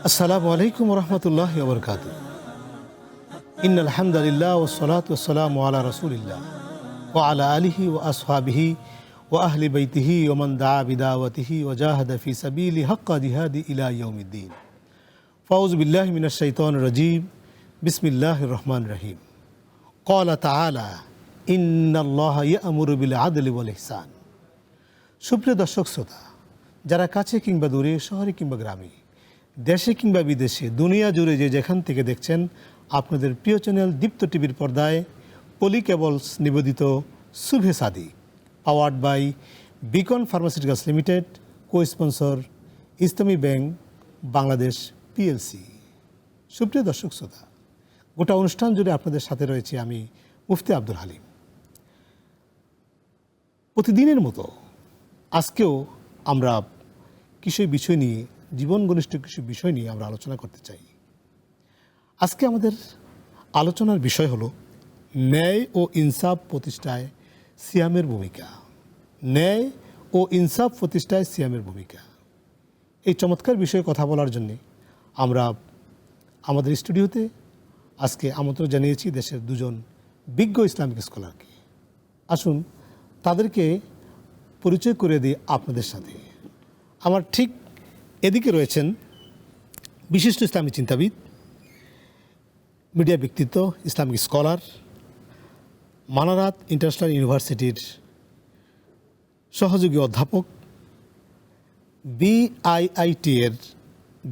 আসসালামু আলাইকুম রহমতুল্লাহি ওয়া বারাকাতুহু। ইন্নাল হামদালিল্লাহ ওয়াসসালাতু ওয়াসসালামু আলা রাসূলিল্লাহ ওয়া আলা আলিহি ওয়া আসহাবিহি ওয়া আহলি বাইতিহি ওয়া মান দাআ বিদাওয়াতিহি ওয়া জাহাদা ফি সাবিলি হাক্কা জিহাদি ইলা ইয়াউমিদ্দিন। ফাউযু বিল্লাহি মিনাশ শাইতানির রাজীম। বিসমিল্লাহির রহমানির রহিম। ক্বালা তাআলা ইন্নাল্লাহা ইয়া'মুরু বিল আদলি ওয়াল ইহসান। সুপ্রিয় দর্শক শ্রোতা, যারা কাছে কিংবা দূরে, শহরে কিংবা গ্রামে, দেশে কিংবা বিদেশে, দুনিয়া জুড়ে যে যেখান থেকে দেখছেন, আপনাদের প্রিয় চ্যানেল দীপ্ত টিভির পর্দায় পলি কেবলস নিবেদিত Subhe Sadiq, powered by beacon pharmaceuticals limited, co sponsor Islami bank Bangladesh PLC. সুপ্রিয় দর্শক শ্রোতা, গোটা অনুষ্ঠান জুড়ে আপনাদের সাথে রয়েছে আমি মুফতি আব্দুল হালিম। প্রতিদিনের মতো আজকেও আমরা কিছু বিষয় নিয়ে, জীবন ঘনিষ্ঠ কিছু বিষয় নিয়ে আমরা আলোচনা করতে চাই। আজকে আমাদের আলোচনার বিষয় হলো ন্যায় ও ইনসাফ প্রতিষ্ঠায় সিয়ামের ভূমিকা। ন্যায় ও ইনসাফ প্রতিষ্ঠায় সিয়ামের ভূমিকা, এই চমৎকার বিষয়ে কথা বলার জন্যে আমরা আমাদের স্টুডিওতে আজকে আমন্ত্রণ জানিয়েছি দেশের দুজন বিজ্ঞ ইসলামিক স্কলারকে। আসুন তাদেরকে পরিচয় করে দিই আপনাদের সাথে। আমার ঠিক এদিকে রয়েছেন বিশিষ্ট ইসলামী চিন্তাবিদ, মিডিয়া ব্যক্তিত্ব, ইসলামিক স্কলার, মানারাত ইন্টারন্যাশনাল ইউনিভার্সিটির সহযোগী অধ্যাপক, বিআইআইটি এর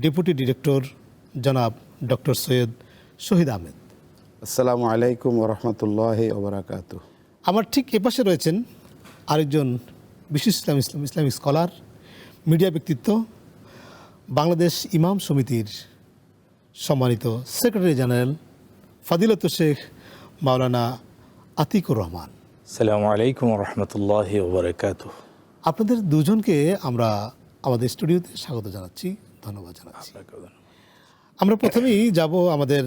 ডেপুটি ডিরেক্টর জনাব ডক্টর সৈয়দ শহীদ আহমেদ। আসসালামু আলাইকুম ওয়া রাহমাতুল্লাহি ওয়া বারাকাতুহু। আমার ঠিক এপাশে রয়েছেন আরেকজন বিশিষ্ট ইসলামিক স্কলার, মিডিয়া ব্যক্তিত্ব, বাংলাদেশ ইমাম সমিতির সম্মানিত সেক্রেটারি জেনারেল ফাদিলত শেখ মাওলানা আতিকুর রহমান। আসসালামু আলাইকুম ওয়া রাহমাতুল্লাহি ওয়া বারাকাতুহু। আপনাদের দুজনকে আমরা আমাদের স্টুডিওতে স্বাগত জানাচ্ছি, ধন্যবাদ জানাচ্ছি। আমরা প্রথমেই যাব আমাদের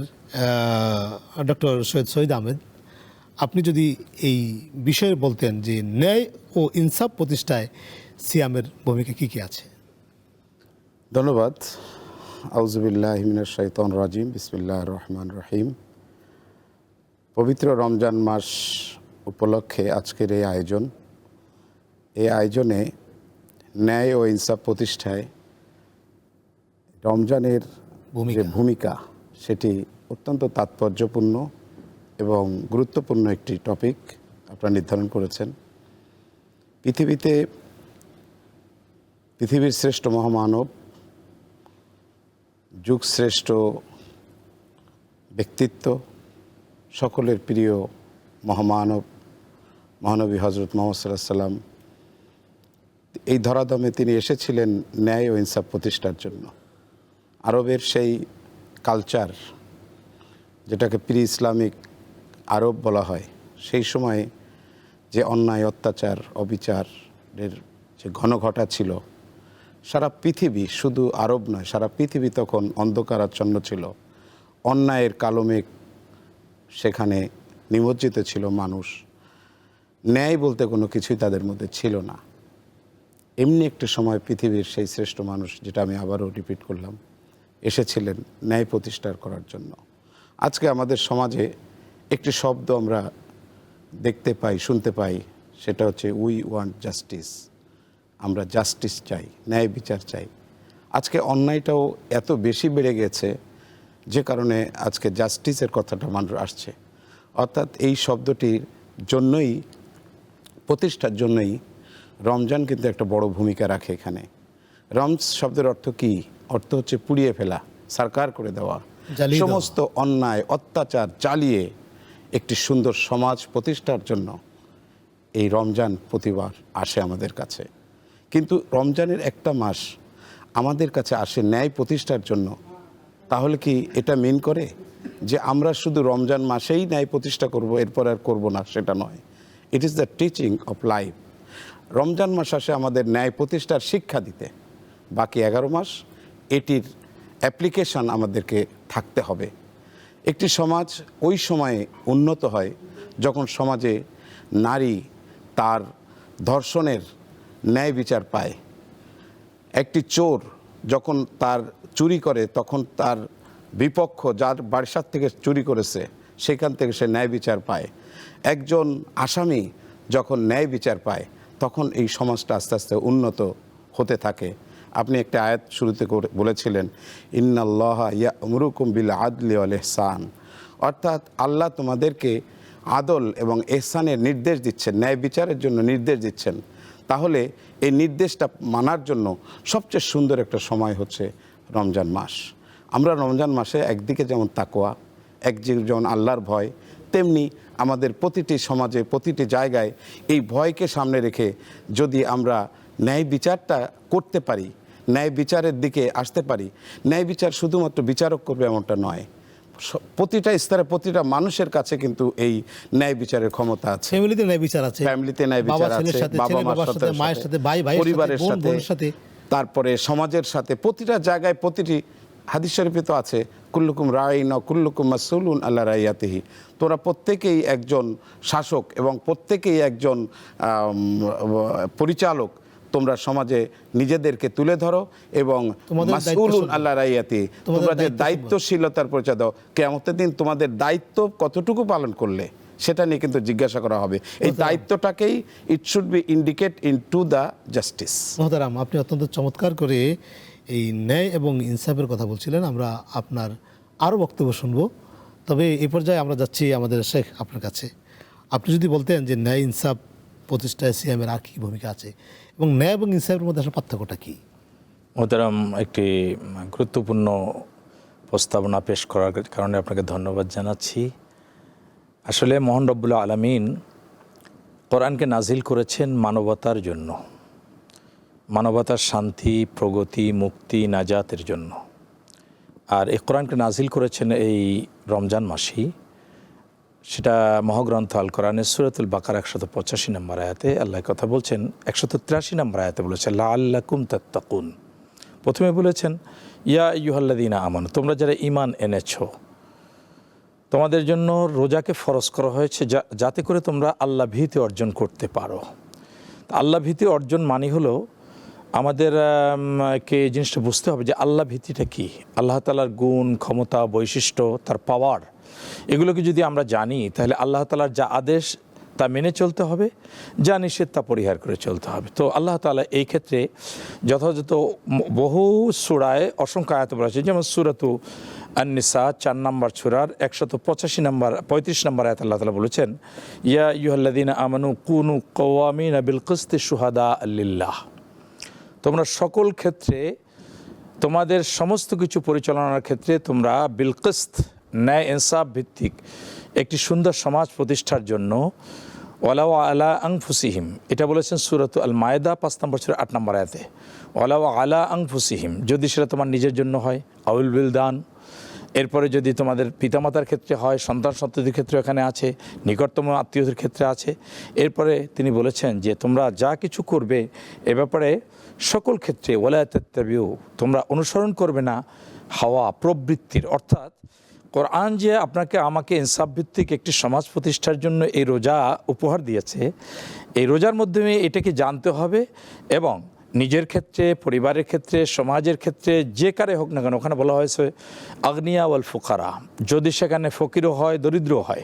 ডক্টর সৈয়দ শহীদ আহমেদ। আপনি যদি এই বিষয়ে বলতেন যে ন্যায় ও ইনসাফ প্রতিষ্ঠায় সিয়ামের ভূমিকা কী কী আছে। ধন্যবাদ। আউযু বিল্লাহি মিনাশ শাইতানির রাজিম। বিসমিল্লাহির রহমানির রহিম। পবিত্র রমজান মাস উপলক্ষে আজকের এই আয়োজনে ন্যায় ও ইনসাফ প্রতিষ্ঠায় রমজানের যে ভূমিকা, সেটি অত্যন্ত তাৎপর্যপূর্ণ এবং গুরুত্বপূর্ণ একটি টপিক আপনারা নির্ধারণ করেছেন। পৃথিবীর শ্রেষ্ঠ মহামানব, যুগশ্রেষ্ঠ ব্যক্তিত্ব, সকলের প্রিয় মহামানব মহানবী হজরত মুহাম্মদ সাল্লাল্লাহু আলাইহি সাল্লাম, এই ধরাধামে তিনি এসেছিলেন ন্যায় ও ইনসাফ প্রতিষ্ঠার জন্য। আরবের সেই কালচার, যেটাকে প্রি ইসলামিক আরব বলা হয়, সেই সময়ে যে অন্যায়, অত্যাচার, অবিচারের যে ঘনঘটা ছিল, সারা পৃথিবী, শুধু আরব নয়, সারা পৃথিবী তখন অন্ধকারাচ্ছন্ন ছিল। অন্যায়ের কালো মেঘ সেখানে নিমজ্জিত ছিল। মানুষ, ন্যায় বলতে কোনো কিছুই তাদের মধ্যে ছিল না। এমনি একটি সময় পৃথিবীর সেই শ্রেষ্ঠ মানুষ, যেটা আমি আবারও রিপিট করলাম, এসেছিলেন ন্যায় প্রতিষ্ঠা করার জন্য। আজকে আমাদের সমাজে একটি শব্দ আমরা দেখতে পাই, শুনতে পাই, সেটা হচ্ছে উই ওয়ান্ট জাস্টিস। আমরা জাস্টিস চাই, ন্যায় বিচার চাই। আজকে অন্যায়টাও এত বেশি বেড়ে গেছে, যে কারণে আজকে জাস্টিসের কথাটা মানুষ আসছে। অর্থাৎ এই শব্দটির জন্যই, প্রতিষ্ঠার জন্যই রমজান কিন্তু একটা বড় ভূমিকা রাখে এখানে। শব্দের অর্থ কি? অর্থ হচ্ছে পুড়িয়ে ফেলা, সারকার করে দেওয়া, সমস্ত অন্যায় অত্যাচার চালিয়ে একটি সুন্দর সমাজ প্রতিষ্ঠার জন্য এই রমজান প্রতিবার আসে আমাদের কাছে। কিন্তু রমজানের একটা মাস আমাদের কাছে আসে ন্যায় প্রতিষ্ঠার জন্য। তাহলে কি এটা মিন করে যে আমরা শুধু রমজান মাসেই ন্যায় প্রতিষ্ঠা করব, এরপর আর করব না? সেটা নয়। It is the teaching of life. Ramzan মাস আসে আমাদের ন্যায় প্রতিষ্ঠার শিক্ষা দিতে। বাকি 11 মাস এটির অ্যাপ্লিকেশন আমাদেরকে থাকতে হবে। একটি সমাজ ওই সময়ে উন্নত হয় যখন সমাজে নারী তার ধর্ষণের ন্যায় বিচার পায়। একটি চোর যখন তার চুরি করে তখন তার বিপক্ষ যার বাসার থেকে চুরি করেছে সেখান থেকে সে ন্যায় বিচার পায়। একজন আসামি যখন ন্যায় বিচার পায় তখন এই সমাজটা আস্তে আস্তে উন্নত হতে থাকে। আপনি একটা আয়াত শুরুতে বলেছিলেন, ইন্নাল্লাহা ইয়া'মুরুকুম বিল আদলি ওয়াল ইহসান, অর্থাৎ আল্লাহ তোমাদেরকে আদল এবং ইহসানের নির্দেশ দিচ্ছেন, ন্যায় বিচারের জন্য নির্দেশ দিচ্ছেন। তাহলে এই নির্দেশটা মানার জন্য সবচেয়ে সুন্দর একটা সময় হচ্ছে রমজান মাস। আমরা রমজান মাসে একদিকে যেমন তাকওয়া, একদিকে যেমন আল্লাহর ভয়, তেমনি আমাদের প্রতিটি সমাজে প্রতিটি জায়গায় এই ভয়কে সামনে রেখে যদি আমরা ন্যায় বিচারটা করতে পারি, ন্যায় বিচারের দিকে আসতে পারি। ন্যায় বিচার শুধুমাত্র বিচারক করবে এমনটা নয়, প্রতিটা স্তরে প্রতিটা মানুষের কাছে কিন্তু এই ন্যায় বিচারের ক্ষমতা আছে। ফ্যামিলিতে ন্যায় বিচার আছে, ফ্যামিলিতে ন্যায় বিচার আছে, বাবা মার সাথে, মায়ের সাথে, ভাই ভাইয়ের পরিবারের সাথে, বোনের সাথে, তারপরে সমাজের সাথে, প্রতিটা জায়গায় প্রতিটি হাদিস শরীফে তো আছে, কুল্লুকুম রাইন ওয়া কুল্লুকুম মাসউলুন আলা রাইয়াতিহি, তোরা প্রত্যেকেই একজন শাসক এবং প্রত্যেকেই একজন পরিচালক। তোমরা সমাজে নিজেদেরকে তুলে ধরো এবং মাসউলুন আলা রাইয়াতি, তোমাদের দায়িত্বশীলতার পরিচয় দাও। কিয়ামতের দিন তোমাদের দায়িত্ব কতটুকু পালন করলে সেটা নিয়ে কিন্তু জিজ্ঞাসা করা হবে। এই দায়িত্বটাকেই it should be indicate into the justice. মোহতারাম, আপনি অত্যন্ত চমৎকার করে এই ন্যায় এবং ইনসাফের কথা বলছিলেন। আমরা আপনার আরও বক্তব্য শুনবো, তবে এই পর্যায়ে আমরা যাচ্ছি আমাদের শেখ আপনার কাছে। আপনি যদি বলতেন যে ন্যায় ইনসাফ প্রতিষ্ঠায় সিয়ামের আর কী ভূমিকা আছে এবং ন্যায় এবং ইনসাফের মধ্যে আসলে পার্থক্যটা কী? মোহতারাম, একটি গুরুত্বপূর্ণ প্রস্তাবনা পেশ করার কারণে আপনাকে ধন্যবাদ জানাচ্ছি। আসলে মহান রব্বুল আলামিন কোরআনকে নাজিল করেছেন মানবতার জন্য, মানবতার শান্তি, প্রগতি, মুক্তি, নাজাতের জন্য। আর এই কোরআনকে নাজিল করেছেন এই রমজান মাসেই। সেটা মহাগ্রন্থ আল কোরআনের সূরাতুল বাকারা 185 নম্বর আয়াতে আল্লাহ কথা বলছেন। 183 নম্বর আয়াতে বলেছেন লাআল্লাকুম তাত্তাকুন। প্রথমে বলেছেন ইয়া আইয়ুহাল্লাযীনা আমানু, তোমরা যারা ঈমান এনেছো, তোমাদের জন্য রোজাকে ফরজ করা হয়েছে যাতে করে তোমরা আল্লাহ ভীতি অর্জন করতে পারো। আল্লাহ ভীতি অর্জন মানে হলো আমাদেরকে এই জিনিসটা বুঝতে হবে যে আল্লাহ ভীতিটা কী, আল্লাহ তাআলার গুণ, ক্ষমতা, বৈশিষ্ট্য, তার পাওয়ার, এগুলোকে যদি আমরা জানি তাহলে আল্লাহ তাআলার যা আদেশ তা মেনে চলতে হবে, যা নিষেধ তা পরিহার করে চলতে হবে। তো আল্লাহ তাআলা এই ক্ষেত্রে যথাযথ বহু সূরায় অসংখ্য আয়াত বলেছে, যেমন সূরাতু আন-নিসা 4 নম্বর সূরার 135 নম্বর আয়াত আল্লাহ তাআলা বলেছেন ইয়া আইয়ুহাল্লাযীনা আমানু কুনু কাওয়ামিনা বিল কিসতি শুহাদা লিল্লাহ, তোমরা সকল ক্ষেত্রে তোমাদের সমস্ত কিছু পরিচালনার ক্ষেত্রে তোমরা বিল কিসত, ন্যায় ইনসাফ ভিত্তিক একটি সুন্দর সমাজ প্রতিষ্ঠার জন্য ওয়ালাউ আলা আনফুসিহিম, এটা বলেছেন সূরাতু আল মায়েদা 5 নম্বর সূরা 8 নম্বর আয়াতে, ওয়ালাউ আলা আনফুসিহিম, যদি সেটা তোমার নিজের জন্য হয়, আউল বিলদান, এরপরে যদি তোমাদের পিতামাতার ক্ষেত্রে হয়, সন্তান সন্ততির ক্ষেত্রে এখানে আছে, নিকটতম আত্মীয়দের ক্ষেত্রে আছে। এরপরে তিনি বলেছেন যে তোমরা যা কিছু করবে এ ব্যাপারে সকল ক্ষেত্রে ওয়ালা তাত্তাবিউ, তোমরা অনুসরণ করবে না হাওয়া প্রবৃত্তির। অর্থাৎ কোরআন যে আপনাকে আমাকে ইনসাফ ভিত্তিক একটি সমাজ প্রতিষ্ঠার জন্য এই রোজা উপহার দিয়েছে, এই রোজার মাধ্যমে এটাকে জানতে হবে এবং নিজের ক্ষেত্রে, পরিবারের ক্ষেত্রে, সমাজের ক্ষেত্রে যে কারে হোক না কেন, ওখানে বলা হয়েছে আগনিয়া ওয়াল ফুকারা, যদি সেখানে ফকিরও হয় দরিদ্রও হয়,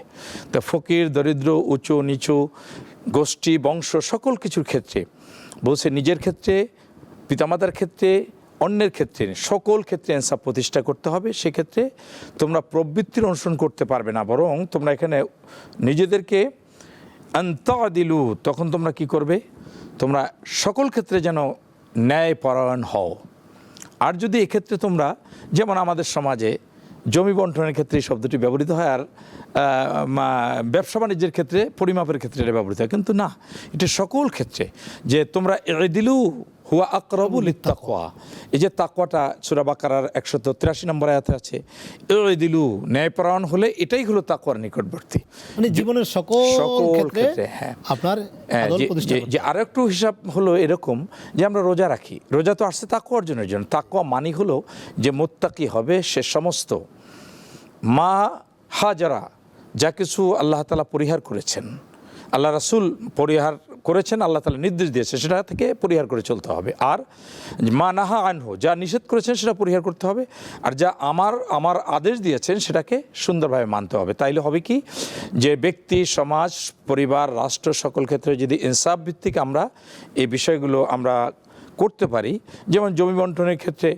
তো ফকির দরিদ্র উঁচু নিচু গোষ্ঠী বংশ সকল কিছুর ক্ষেত্রে বলছে নিজের ক্ষেত্রে, পিতামাতার ক্ষেত্রে, অন্যের ক্ষেত্রে, সকল ক্ষেত্রে ইনসাফ প্রতিষ্ঠা করতে হবে। সেক্ষেত্রে তোমরা প্রবৃত্তির অনুসরণ করতে পারবে না, বরং তোমরা এখানে নিজেদেরকে আনতাদিলু, তখন তোমরা কি করবে, তোমরা সকল ক্ষেত্রে যেন ন্যায় পরায়ণ হও। আর যদি এক্ষেত্রে তোমরা, যেমন আমাদের সমাজে জমি বন্টনের ক্ষেত্রে এই শব্দটি ব্যবহৃত হয়, আর ব্যবসা বাণিজ্যের ক্ষেত্রে পরিমাপের ক্ষেত্রে এটা ব্যবহৃত হয়, কিন্তু না, এটা সকল ক্ষেত্রে যে তোমরা ইদিলু হুয়া আকরাবু লিত্তাকওয়া, এই যে তাকওয়াটা সূরা বাকারার 183 নম্বর আয়াতে আছে, ইদিলু, ন্যায়পরায়ণ হলে এটাই হলো তাকওয়ার নিকটবর্তী, মানে জীবনের সকল ক্ষেত্রে হ্যাঁ আপনার আদল প্রতিষ্ঠা। যে আরো একটু হিসাব হলো এরকম যে আমরা রোজা রাখি, রোজা তো আসছে তাকওয়া অর্জনের জন্য। তাকওয়া মানি হলো যে মুত্তাকি হবে সে সমস্ত মা হাজারা, যা কিছু আল্লাহ তাআলা পরিহার করেছেন, আল্লাহ রাসূল পরিহার করেছেন, আল্লাহ তাআলা নির্দেশ দিয়েছে, সেটা থেকে পরিহার করে চলতে হবে। আর মা নাহা আনহু, যা নিষেধ করেছেন সেটা পরিহার করতে হবে। আর যা আমার আদেশ দিয়েছেন সেটাকে সুন্দরভাবে মানতে হবে। তাইলে হবে কি, যে ব্যক্তি, সমাজ, পরিবার, রাষ্ট্র সকল ক্ষেত্রে যদি ইনসাফ ভিত্তিক আমরা এই বিষয়গুলো আমরা করতে পারি, যেমন জমি বন্টনের ক্ষেত্রে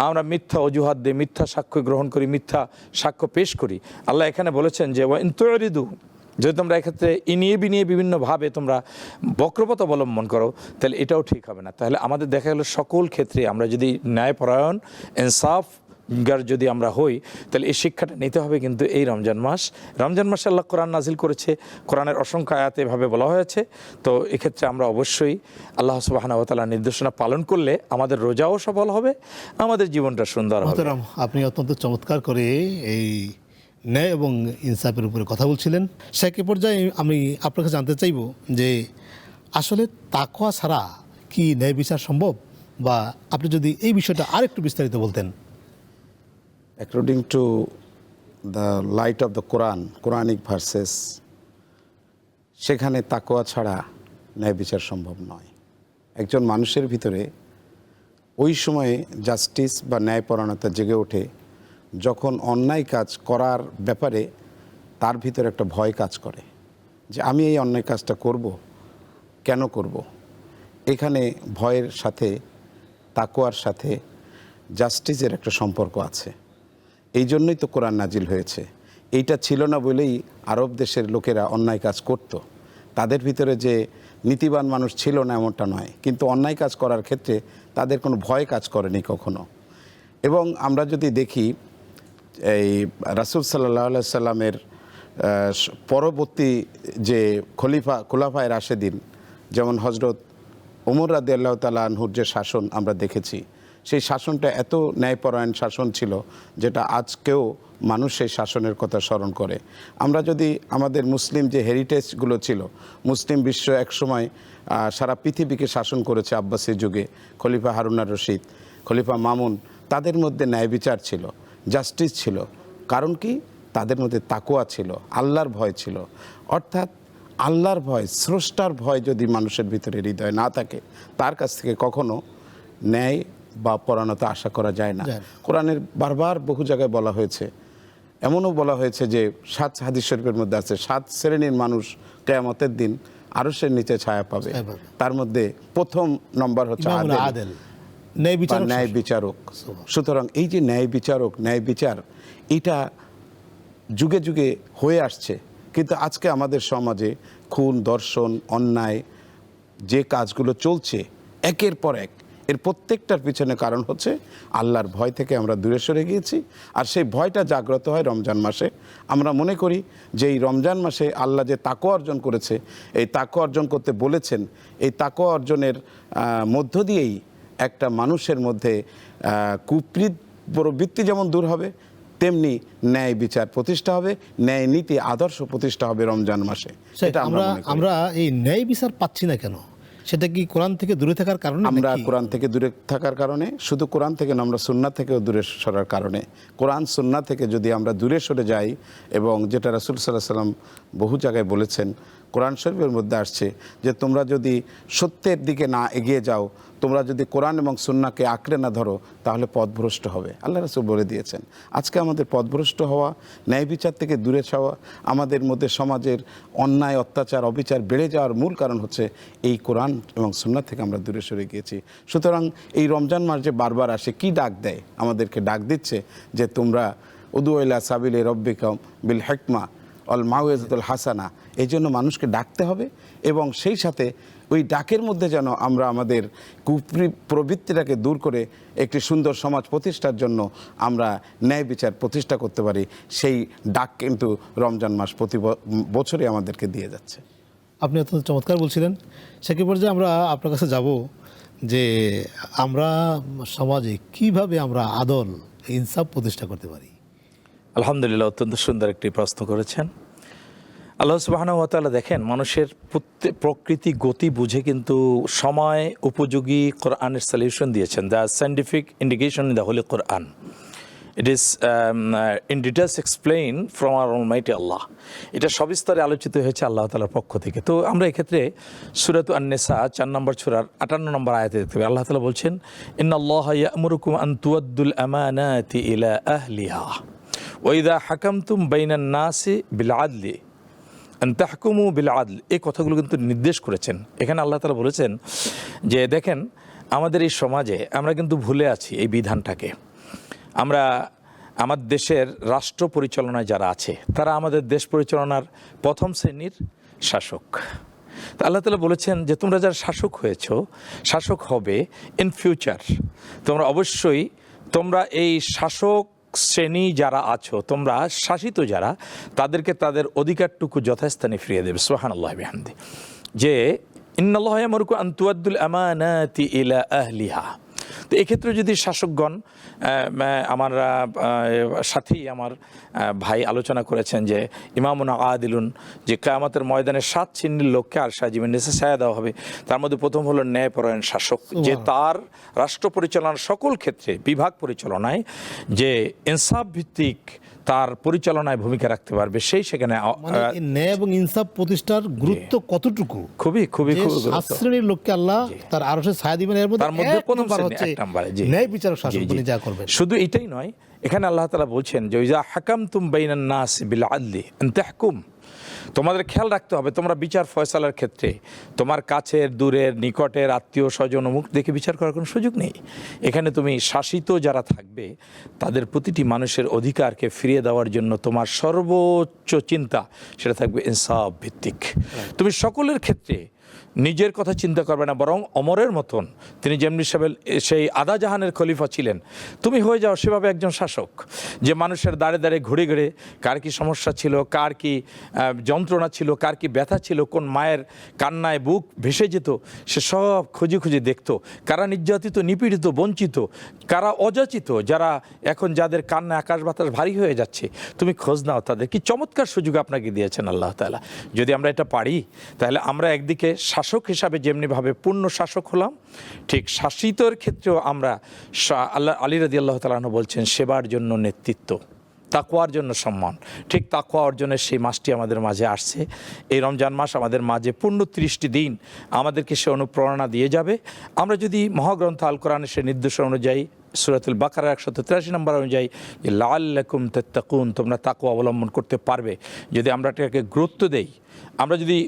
আমরা মিথ্যা অজুহাত দিয়ে মিথ্যা সাক্ষ্য গ্রহণ করি, মিথ্যা সাক্ষ্য পেশ করি। আল্লাহ এখানে বলেছেন যে ওয়াইন তুরিদু, যদি তোমরা এক্ষেত্রে ইনিয়ে বিনিয়ে বিভিন্নভাবে তোমরা বক্রপথ অবলম্বন করো, তাহলে এটাও ঠিক হবে না। তাহলে আমাদের দেখা গেল সকল ক্ষেত্রে আমরা যদি ন্যায়পরায়ণ, ইনসাফ যদি আমরা হই, তাহলে এই শিক্ষাটা নিতে হবে। কিন্তু এই রমজান মাসে আল্লাহ কোরআন নাজিল করেছে, কোরআনের অসংখ্য আয়াতে এভাবে বলা হয়েছে। তো এক্ষেত্রে আমরা অবশ্যই আল্লাহ সুবহানাহু ওয়া তাআলার নির্দেশনা পালন করলে আমাদের রোজাও সফল হবে, আমাদের জীবনটা সুন্দর হবে। মোহতারাম, আপনি অত্যন্ত চমৎকার করে এই ন্যায় এবং ইনসাফের উপরে কথা বলছিলেন। সে পর্যায়ে আমি আপনার কাছে জানতে চাইব যে আসলে তাকওয়া ছাড়া কি ন্যায় বিচার সম্ভব, বা আপনি যদি এই বিষয়টা আরেকটু বিস্তারিত বলতেন। According to the light of the Quran, Quranic verses, সেখানে তাকওয়া ছাড়া ন্যায় বিচার সম্ভব নয়। একজন মানুষের ভিতরে ওই সময়ে জাস্টিস বা ন্যায়পরায়ণতা জেগে ওঠে যখন অন্যায় কাজ করার ব্যাপারে তার ভিতরে একটা ভয় কাজ করে, যে আমি এই অন্যায় কাজটা করব, কেন করব। এখানে ভয়ের সাথে তাকওয়ার সাথে জাস্টিসের একটা সম্পর্ক আছে। এই জন্যই তো কোরআন নাজিল হয়েছে। এইটা ছিল না বলেই আরব দেশের লোকেরা অন্যায় কাজ করত। তাদের ভিতরে যে নীতিবান মানুষ ছিল না এমনটা নয়, কিন্তু অন্যায় কাজ করার ক্ষেত্রে তাদের কোনো ভয় কাজ করেনি কখনো। এবং আমরা যদি দেখি এই রাসূল সাল্লাল্লাহু আলাইহি সাল্লামের পরবর্তী যে খোলাফায়ে রাশেদিন, যেমন হযরত ওমর রাদিয়াল্লাহু তাআলা আনহুর যে শাসন আমরা দেখেছি, সেই শাসনটা এত ন্যায়পরায়ণ শাসন ছিল যেটা আজকেও মানুষ সেই শাসনের কথা স্মরণ করে। আমরা যদি আমাদের মুসলিম যে হেরিটেজগুলো ছিল, মুসলিম বিশ্ব একসময় সারা পৃথিবীকে শাসন করেছে আব্বাসী যুগে, খলিফা হারুন আর রশিদ, খলিফা মামুন, তাদের মধ্যে ন্যায় বিচার ছিল, জাস্টিস ছিল। কারণ কি? তাদের মধ্যে তাকওয়া ছিল, আল্লাহর ভয় ছিল। অর্থাৎ আল্লাহর ভয়, স্রষ্টার ভয় যদি মানুষের ভিতরে হৃদয় না থাকে, তার কাছ থেকে কখনো ন্যায় বা পরায়ণতা আশা করা যায় না। কোরআনের বারবার বহু জায়গায় বলা হয়েছে, এমনও বলা হয়েছে যে 7 হাদিস শরীফের মধ্যে আছে 7 শ্রেণীর মানুষ কিয়ামতের দিন আরশের নিচে ছায়া পাবে। তার মধ্যে প্রথম নম্বর হচ্ছে আদেল, ন্যায় বিচারক। সুতরাং এই যে ন্যায় বিচারক, ন্যায় বিচার, এটা যুগে যুগে হয়ে আসছে। কিন্তু আজকে আমাদের সমাজে খুন, দর্শন, অন্যায় যে কাজগুলো চলছে একের পর এক, এর প্রত্যেকটার পিছনে কারণ হচ্ছে আল্লাহর ভয় থেকে আমরা দূরে সরে গিয়েছি। আর সেই ভয়টা জাগ্রত হয় রমজান মাসে। আমরা মনে করি যে এই রমজান মাসে আল্লাহ যে তাকওয়া অর্জন করেছে, এই তাকওয়া অর্জন করতে বলেছেন, এই তাকওয়া অর্জনের মধ্য দিয়েই একটা মানুষের মধ্যে কুপ্রবৃত্তি যেমন দূর হবে, তেমনি ন্যায় বিচার প্রতিষ্ঠা হবে, ন্যায় নীতি আদর্শ প্রতিষ্ঠা হবে রমজান মাসে। এটা আমরা এই ন্যায় বিচার পাচ্ছি না কেন? সেটা কি কোরআন থেকে দূরে থাকার কারণে? আমরা কোরআন থেকে দূরে থাকার কারণে, শুধু কোরআন থেকে না, আমরা সুন্নাহ থেকেও দূরে সরার কারণে। কোরআন সুন্নাহ থেকে যদি আমরা দূরে সরে যাই, এবং যেটা রাসূল সাল্লাল্লাহু আলাইহি ওয়াসাল্লাম বহু জায়গায় বলেছেন, কোরআন শরীফের মধ্যে আসছে যে তোমরা যদি সত্যের দিকে না এগিয়ে যাও, তোমরা যদি কোরআন এবং সুন্নাহকে আঁকড়ে না ধরো, তাহলে পথভ্রষ্ট হবে। আল্লাহ রাসূল বলে দিয়েছেন। আজকে আমাদের পথভ্রষ্ট হওয়া, ন্যায় বিচার থেকে দূরে যাওয়া, আমাদের মধ্যে সমাজের অন্যায়, অত্যাচার, অবিচার বেড়ে যাওয়ার মূল কারণ হচ্ছে এই কোরআন এবং সুন্নাহ থেকে আমরা দূরে সরে গিয়েছি। সুতরাং এই রমজান মাস যে বারবার আসে, কি ডাক দেয়? আমাদেরকে ডাক দিচ্ছে যে তোমরা উদু ইলা সাবিলি রব্বিকুম বিল হিকমা অল মাউইজাতুল হাসানা। এই জন্য মানুষকে ডাকতে হবে, এবং সেই সাথে ওই ডাকের মধ্যে যেন আমরা আমাদের কুপ্রবৃত্তিটাকে দূর করে একটি সুন্দর সমাজ প্রতিষ্ঠার জন্য আমরা ন্যায় বিচার প্রতিষ্ঠা করতে পারি, সেই ডাক কিন্তু রমজান মাস প্রতি বছরই আমাদেরকে দিয়ে যাচ্ছে। আপনি অত্যন্ত চমৎকার বলছিলেন। সেক্ষেত্রে পর্যায়ে আমরা আপনার কাছে যাব যে আমরা সমাজে কিভাবে আমরা আদল, ইনসাফ প্রতিষ্ঠা করতে পারি। আলহামদুলিল্লাহ, অত্যন্ত সুন্দর একটি প্রশ্ন করেছেন। আল্লাহ সুবহানাহু ওয়া তাআলা দেখেন, মানুষের প্রকৃতি গতি বুঝে কিন্তু সময় উপযোগী কোরআনের সলিউশন দিয়েছেন, the scientific indication in the holy Quran. It is in details explain from our almighty Allah. এটা সবিস্তারে আলোচিত হয়েছে আল্লাহ তাআলার পক্ষ থেকে। তো আমরা এক্ষেত্রে সূরাত আন-নিসা 4 নম্বর সূরার 58 নম্বর আয়াতে দেখতে পাই আল্লাহ তাআলা বলছেন, ইন্নাল্লাহা ইয়া'মুরুকুম আন তুআদ্দুল আমানাতি ইলা আহলিহা ওয়া ইযা হাকামতুম বাইনান নাসি বিল আদলি আন তাহকুমু বিল আদল। এই কথাগুলো কিন্তু নির্দেশ করেছেন। এখানে আল্লাহ তাআলা বলেছেন যে দেখেন, আমাদের এই সমাজে আমরা কিন্তু ভুলে আছি এই বিধানটাকে। আমরা আমার দেশের রাষ্ট্র পরিচালনায় যারা আছে তারা আমাদের দেশ পরিচালনার প্রথম শ্রেণীর শাসক। তা আল্লাহ তাআলা বলেছেন যে তোমরা যারা শাসক হয়েছো, শাসক হবে ইন ফিউচার, তোমরা অবশ্যই তোমরা এই শাসক শ্রেণী যারা আছো, তোমরা শাসিত যারা, তাদেরকে তাদের অধিকারটুকু যথাস্থানে ফিরিয়ে দেবে। সুবহানাল্লাহি ওয়া বিহামদিহি। যে ইন্নাল্লাহা ইয়া'মুরুকুম আন তুআদ্দুল আমানাতি ইলা আহলিহা। তো এক্ষেত্রে যদি শাসকগণ, আমার সাথী আমার ভাই আলোচনা করেছেন যে ইমামুনা আদিলুন, যে কিয়ামতের ময়দানে 7 শ্রেণীর লোককে আর সাজিমের নিচে ছায়া দেওয়া হবে। তার মধ্যে প্রথম হলো ন্যায়পরায়ণ শাসক, যে তার রাষ্ট্র পরিচালনার সকল ক্ষেত্রে, বিভাগ পরিচালনায় যে ইনসাফ ভিত্তিক তার পরিচালনায় ভূমিকা রাখতে পারবে, সেই সেখানে ন্যায় এবং ইনসাফ প্রতিষ্ঠার গুরুত্ব কতটুকু, খুবই খুবই খুবই গুরুত্ব। শ্রেণীর লোককে আল্লাহ তার আরশে ছায়া দিবেন, এর মধ্যে তার মধ্যে প্রথম হচ্ছে নম্বরে ন্যায় বিচারক শাসক তিনি যা করবেন। শুধু এটাই নয়, এখানে আল্লাহ তাআলা বলছেন যে ইযা হাকামতুম বাইনান নাস বিল আদলি আন তাহকুম, তোমাদের খেয়াল রাখতে হবে তোমরা বিচার ফয়সালার ক্ষেত্রে তোমার কাছের, দূরের, নিকটের আত্মীয় স্বজন মুখ দেখে বিচার করার কোনো সুযোগ নেই। এখানে তুমি শাসিত যারা থাকবে তাদের প্রতিটি মানুষের অধিকারকে ফিরিয়ে দেওয়ার জন্য তোমার সর্বোচ্চ চিন্তা সেটা থাকবে ইনসাফ ভিত্তিক। তুমি সকলের ক্ষেত্রে নিজের কথা চিন্তা করবে না, বরং অমরের মতন তিনি যেমনি সেই আদা জাহানের খলিফা ছিলেন, তুমি হয়ে যাও সেভাবে একজন শাসক, যে মানুষের দাঁড়ে দাঁড়ে ঘুরে ঘুরে কার কি সমস্যা ছিল, কার কি যন্ত্রণা ছিল, কার কি ব্যথা ছিল, কোন মায়ের কান্নায় বুক ভেসে যেত, সে সব খুঁজে খুঁজে দেখতো। কারা নির্যাতিত, নিপীড়িত, বঞ্চিত, কারা অযাচিত, যারা এখন যাদের কান্নায় আকাশ বাতাস ভারী হয়ে যাচ্ছে, তুমি খোঁজ নাও তাদের। কি চমৎকার সুযোগ আপনাকে দিয়েছেন আল্লাহ তাআলা। যদি আমরা এটা পারি তাহলে আমরা একদিকে শাসক হিসাবে যেমনিভাবে পূর্ণ শাসক হলাম, ঠিক শাসিতর ক্ষেত্রেও আমরা আলী রাদিয়াল্লাহু তাআলা আনহু বলছেন সেবার জন্য নেতৃত্ব, তাকওয়ার জন্য সম্মান। ঠিক তাকওয়া অর্জনের সেই মাসটি আমাদের মাঝে আসছে। এই রমজান মাস আমাদের মাঝে পূর্ণ 30টি দিন আমাদেরকে সে অনুপ্রেরণা দিয়ে যাবে। আমরা যদি মহাগ্রন্থ আল কোরআনের সে নির্দেশনা অনুযায়ী সূরাতুল বাকারার 183 নম্বর অনুযায়ী যে লাআল্লাকুম তাত্তাকুন, তোমরা তাকওয়া অবলম্বন করতে পারবে, যদি আমরা এটাকে গুরুত্ব দেই, আমরা যদি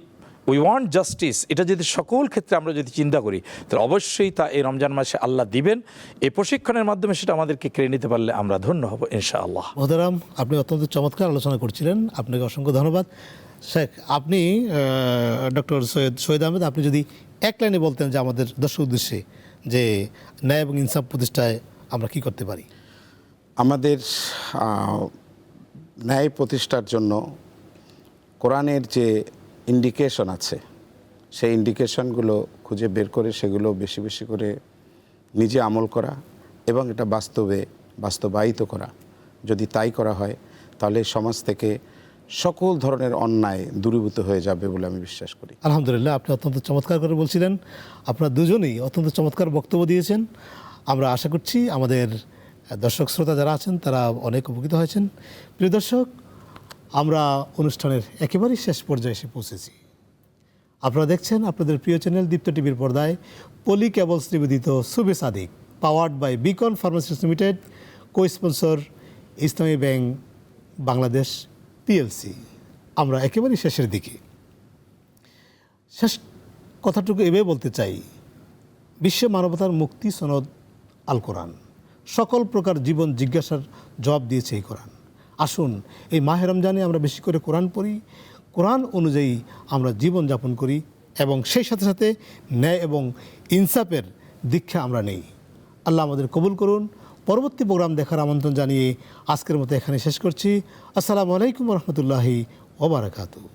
উই ওয়ান্ট জাস্টিস, এটা যদি সকল ক্ষেত্রে আমরা যদি চিন্তা করি, তাহলে অবশ্যই তা এই রমজান মাসে আল্লাহ দিবেন। এই প্রশিক্ষণের মাধ্যমে সেটা আমাদেরকে কেড়ে নিতে পারলে আমরা ধন্য হব ইনশাআল্লাহ। মোহতারাম, আপনি অত্যন্ত চমৎকার আলোচনা করছিলেন, আপনাকে অসংখ্য ধন্যবাদ। শেখ, আপনি ডক্টর সৈয়দ আহমেদ, আপনি যদি এক লাইনে বলতেন যে আমাদের দর্শক উদ্দেশ্যে যে ন্যায় এবং ইনসাফ প্রতিষ্ঠায় আমরা কি করতে পারি? আমাদের ন্যায় প্রতিষ্ঠার জন্য কোরআনের যে ইন্ডিকেশন আছে, সেই ইন্ডিকেশনগুলো খুঁজে বের করে সেগুলো বেশি বেশি করে নিজে আমল করা এবং এটা বাস্তবায়িত করা। যদি তাই করা হয় তাহলে সমাজ থেকে সকল ধরনের অন্যায় দূরীভূত হয়ে যাবে বলে আমি বিশ্বাস করি। আলহামদুলিল্লাহ, আপনি অত্যন্ত চমৎকার করে বলছিলেন, আপনারা দুজনেই অত্যন্ত চমৎকার বক্তব্য দিয়েছেন। আমরা আশা করছি আমাদের দর্শক শ্রোতা যারা আছেন তারা অনেক উপকৃত হয়েছেন। প্রিয় দর্শক, আমরা অনুষ্ঠানের একেবারেই শেষ পর্যায়ে এসে পৌঁছেছি। আপনারা দেখছেন আপনাদের প্রিয় চ্যানেল দীপ্ত টিভির পর্দায় পলি কেবলস নিবেদিত Subhe Sadiq, powered by beacon pharmaceuticals limited, co sponsor Islami bank Bangladesh PLC. আমরা একেবারেই শেষের দিকে। শেষ কথাটুকু এভাবে বলতে চাই, বিশ্ব মানবতার মুক্তি সনদ আল কোরআন সকল প্রকার জীবন জিজ্ঞাসার জবাব দিয়েছে এই কোরআন। আসুন এই মাহে রমজানে আমরা বেশি করে কোরআন পড়ি, কোরআন অনুযায়ী আমরা জীবন যাপন করি এবং সেই সাথে সাথে ন্যায় এবং ইনসাফের দীক্ষা আমরা নেই। আল্লাহ আমাদের কবুল করুন। পরবর্তী প্রোগ্রাম দেখার আমন্ত্রণ জানিয়ে আজকের মতো এখানে শেষ করছি। আসসালামু আলাইকুম রহমতুল্লাহি ওয়া বারাকাতুহু।